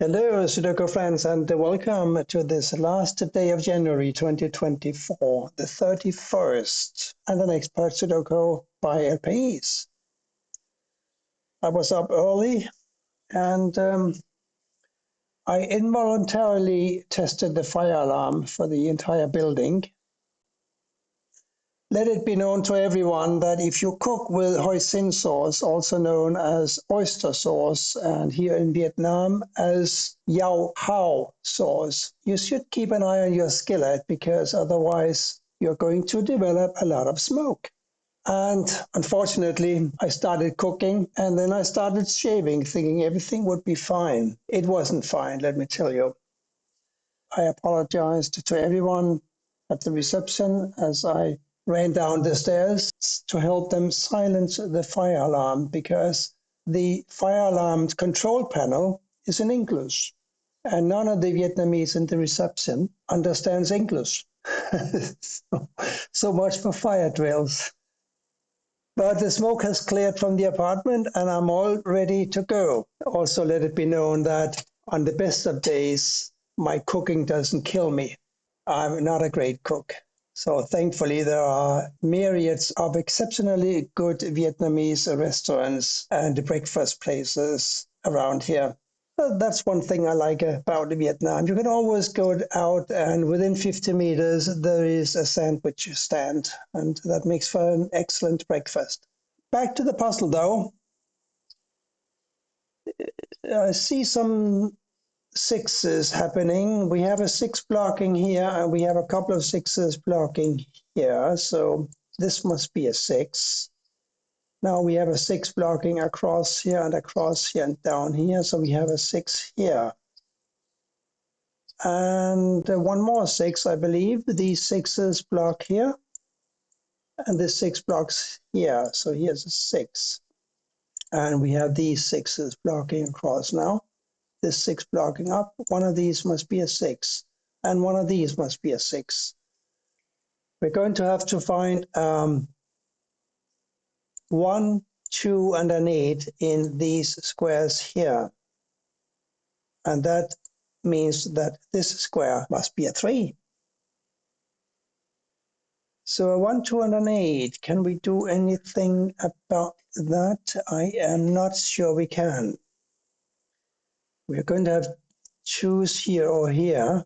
Hello, Sudoku friends, and welcome to this last day of January 2024, the 31st, and the next part Sudoku by País. I was up early and I involuntarily tested the fire alarm for the entire building. Let it be known to everyone that if you cook with hoisin sauce, also known as oyster sauce, and here in Vietnam as yao hao sauce, you should keep an eye on your skillet because otherwise you're going to develop a lot of smoke. And unfortunately, I started cooking and then I started shaving, thinking everything would be fine. It wasn't fine, let me tell you. I apologized to everyone at the reception as I ran down the stairs to help them silence the fire alarm because the fire alarm control panel is in English and none of the Vietnamese in the reception understands English. so much for fire drills. But the smoke has cleared from the apartment and I'm all ready to go. Also, let it be known that on the best of days, my cooking doesn't kill me. I'm not a great cook. So thankfully, there are myriads of exceptionally good Vietnamese restaurants and breakfast places around here. That's one thing I like about Vietnam. You can always go out and within 50 meters, there is a sandwich stand, and that makes for an excellent breakfast. Back to the puzzle, though. I see some sixes happening. We have a six blocking here, and we have a couple of sixes blocking here. So this must be a six. Now we have a six blocking across here and down here. So we have a six here. And one more six, I believe. These sixes block here. And this six blocks here. So here's a six. And we have these sixes blocking across now. This six blocking up, one of these must be a six, and one of these must be a six. We're going to have to find 1, 2, and an 8 in these squares here. And that means that this square must be a 3. So a 1, 2, and an 8, can we do anything about that? I am not sure we can. We're going to have to choose here or here.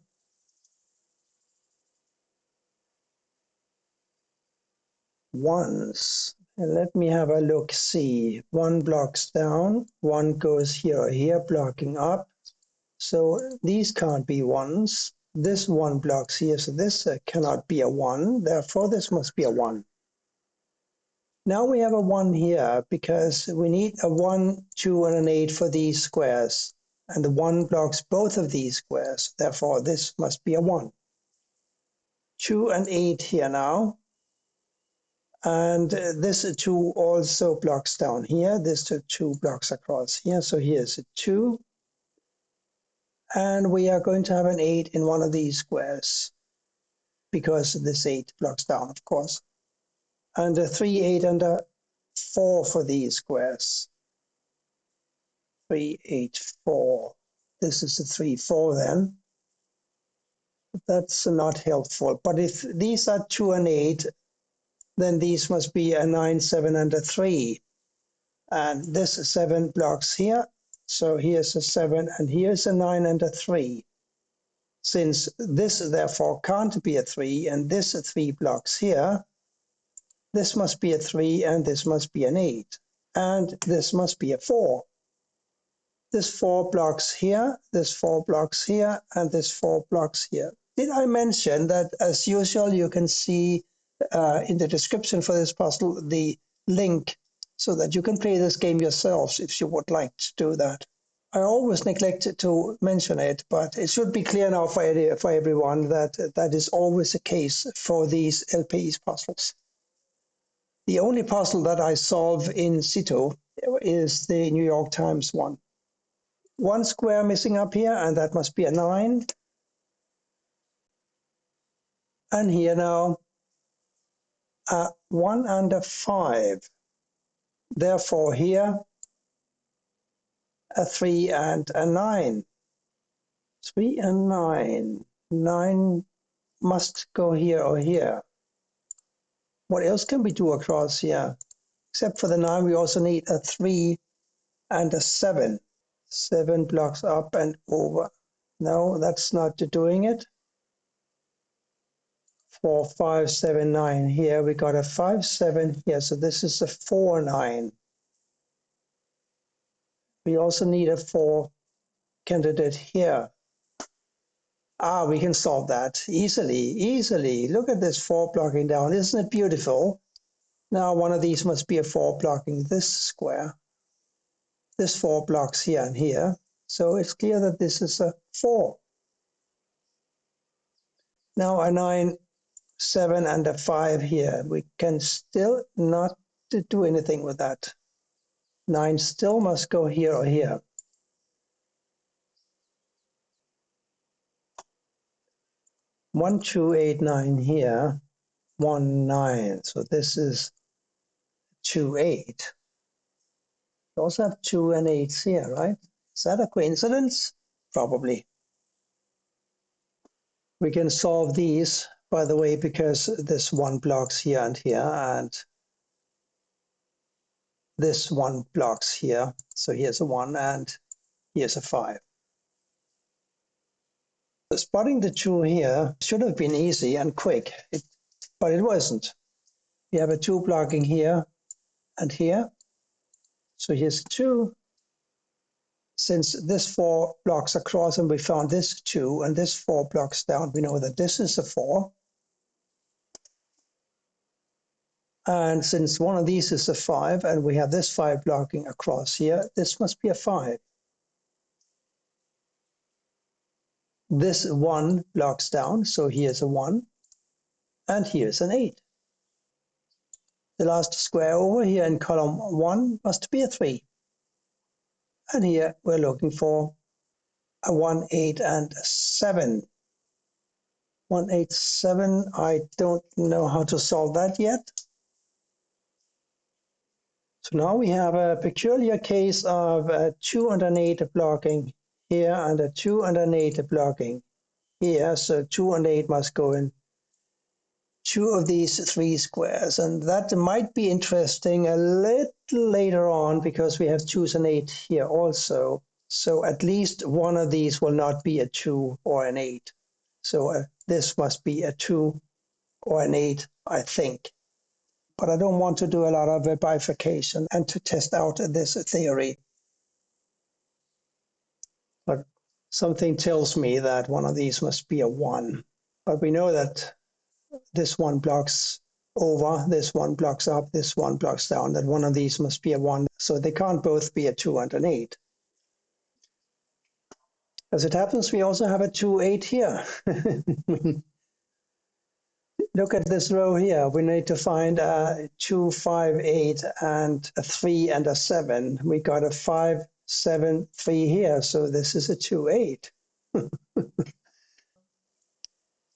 Ones. Let me have a look, see. One blocks down, one goes here or here, blocking up. So these can't be ones. This one blocks here, so this cannot be a 1. Therefore, this must be a 1. Now we have a 1 here because we need a 1, 2, and an 8 for these squares. And the 1 blocks both of these squares. Therefore, this must be a 1. 2 and 8 here now. And this 2 also blocks down here. This 2 blocks across here. So here's a 2. And we are going to have an 8 in one of these squares because this 8 blocks down, of course. And a 3, 8, and a 4 for these squares. 3, 8, 4. This is a 3, 4 then. That's not helpful. But if these are 2 and 8, then these must be a 9, 7, and a 3. And this 7 blocks here. So here's a 7, and here's a 9 and a 3. Since this therefore can't be a 3, and this 3 blocks here, this must be a 3, and this must be an 8. And this must be a 4. This 4 blocks here, this 4 blocks here, and this 4 blocks here. Did I mention that, as usual, you can see in the description for this puzzle the link so that you can play this game yourselves if you would like to do that. I always neglect to mention it, but it should be clear now for everyone that that is always the case for these LPs puzzles. The only puzzle that I solve in situ is the New York Times one. One square missing up here, and that must be a 9. And here now, a 1 and a 5. Therefore here, a 3 and a 9. 3 and 9. 9 must go here or here. What else can we do across here? Except for the 9, we also need a 3 and a 7. 7 blocks up and over. No, that's not doing it. 4, 5, 7, 9 here. We got a 5, 7 here. So this is a 4, 9. We also need a 4 candidate here. We can solve that easily. Look at this 4 blocking down. Isn't it beautiful? Now one of these must be a 4 blocking this square. This 4 blocks here and here. So it's clear that this is a 4. Now a 9, 7 and a 5 here. We can still not do anything with that. 9 still must go here or here. 1, 2, 8, 9 here. 1, 9. So this is 2, 8. We also have 2 and 8s here, right? Is that a coincidence? Probably. We can solve these, by the way, because this 1 blocks here and here, and this 1 blocks here. So here's a 1 and here's a 5. Spotting the 2 here should have been easy and quick, but it wasn't. We have a 2 blocking here and here. So here's 2. Since this 4 blocks across and we found this 2 and this 4 blocks down, we know that this is a 4. And since one of these is a 5 and we have this 5 blocking across here, this must be a 5. This 1 blocks down, so here's a 1 and here's an 8. The last square over here in column 1 must be a 3. And here we're looking for a 1, 8 and a 7. 1, 8, 7, I don't know how to solve that yet. So now we have a peculiar case of a 2 and an 8 blocking here and a 2 and an 8 blocking here. So 2 and 8 must go in 2 of these 3 squares. And that might be interesting a little later on because we have 2s and 8 here also. So at least one of these will not be a 2 or an 8. So this must be a 2 or an 8, I think. But I don't want to do a lot of bifurcation and to test out this theory. But something tells me that one of these must be a 1. But we know that this 1 blocks over, this 1 blocks up, this 1 blocks down, that one of these must be a 1. So they can't both be a 2 and an 8. As it happens, we also have a 2, 8 here. Look at this row here. We need to find a 2, 5, 8 and a 3 and a 7. We got a 5, 7, 3 here. So this is a 2, 8.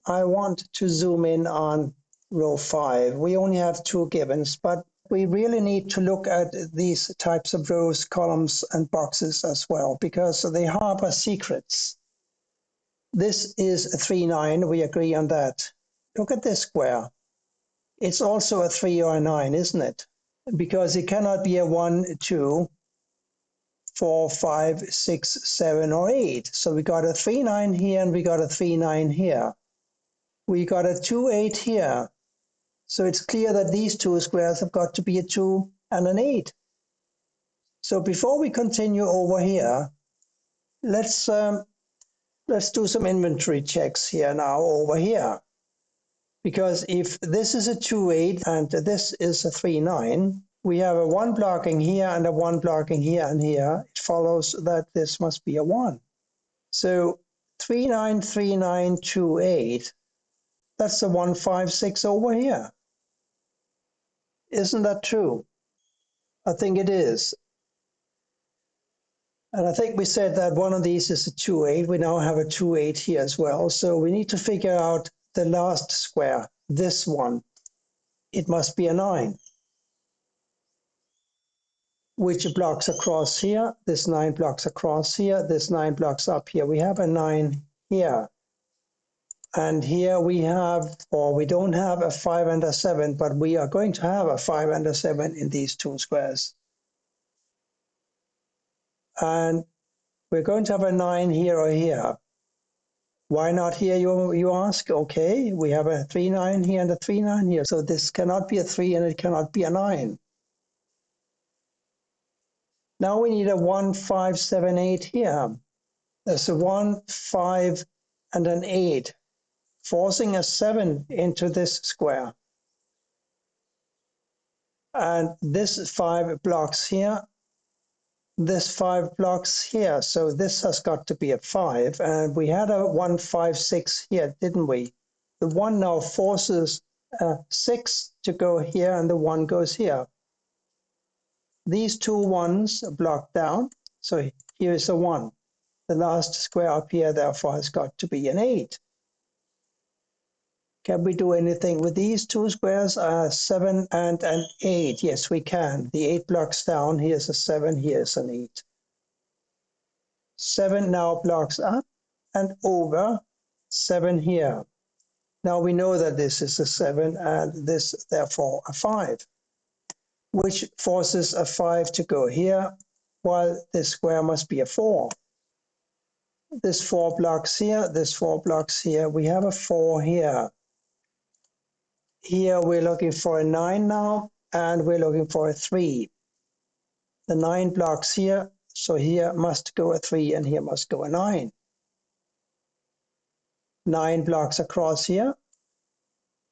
I want to zoom in on row 5. We only have 2 givens, but we really need to look at these types of rows, columns, and boxes as well, because they harbor secrets. This is a 3, 9. We agree on that. Look at this square. It's also a 3 or a 9, isn't it? Because it cannot be a 1, 2, 4, 5, 6, 7, or 8. So we got a 3, 9 here, and we got a 3, 9 here. We got a 2, 8 here. So it's clear that these 2 squares have got to be a 2 and an 8. So before we continue over here, let's do some inventory checks here now over here. Because if this is a 2, 8 and this is a 3, 9, we have a 1 blocking here and a 1 blocking here and here. It follows that this must be a 1. So 3, 9, 3, 9, 2, 8. That's the 1, 5, 6 over here. Isn't that true? I think it is. And I think we said that one of these is a 2, 8. We now have a 2, 8 here as well. So we need to figure out the last square, this one. It must be a 9. which blocks across here. This 9 blocks across here. This 9 blocks up here. We have a 9 here. And here we have, or we don't have a 5 and a 7, but we are going to have a 5 and a 7 in these two squares. And we're going to have a 9 here or here. Why not here, you ask? Okay, we have a 3, 9 here and a 3, 9 here. So this cannot be a 3 and it cannot be a 9. Now we need a 1, 5, 7, 8 here. There's a 1, 5, and an 8, forcing a 7 into this square. And this 5 blocks here. This 5 blocks here. So this has got to be a 5. And we had a 1, 5, 6 here, didn't we? The 1 now forces a 6 to go here, and the 1 goes here. These two 1s are blocked down. So here is a 1. The last square up here, therefore, has got to be an 8. Can we do anything with these two squares? 7 and an 8. Yes, we can. The 8 blocks down. Here's a 7. Here's an 8. 7 now blocks up and over. 7 here. Now we know that this is a 7 and this, therefore, a 5, which forces a 5 to go here, while this square must be a 4. This 4 blocks here. This 4 blocks here. We have a 4 here. Here we're looking for a 9 now, and we're looking for a 3. The 9 blocks here, so here must go a 3, and here must go a 9. 9 blocks across here.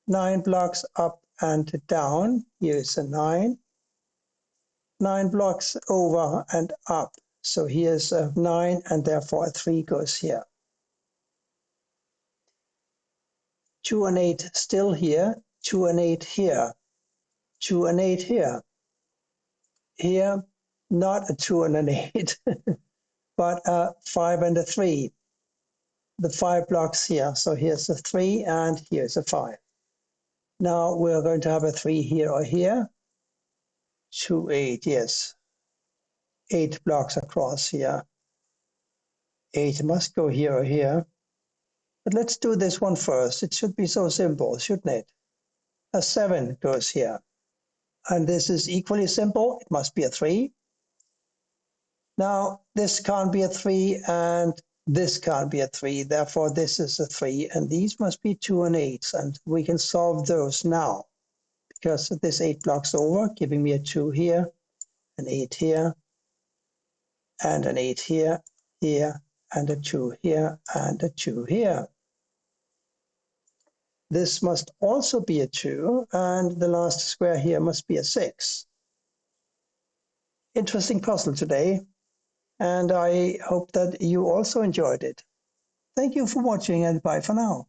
9 blocks up and down. Here's a 9. 9 blocks over and up. So here's a 9, and therefore a 3 goes here. 2 and 8 still here. 2 and 8 here. 2 and 8 here. Here, not a 2 and an 8, but a 5 and a 3. The 5 blocks here. So here's a 3 and here's a 5. Now we're going to have a 3 here or here. 2, 8, yes. 8 blocks across here. 8 must go here or here. But let's do this one first. It should be so simple, shouldn't it? A 7 goes here. And this is equally simple. It must be a 3. Now, this can't be a 3 and this can't be a 3. Therefore, this is a 3. And these must be 2 and 8s. And we can solve those now, because this 8 blocks over, giving me a 2 here, an 8 here, and an 8 here, here, and a 2 here, and a 2 here. This must also be a 2, and the last square here must be a 6. Interesting puzzle today, and I hope that you also enjoyed it. Thank you for watching, and bye for now.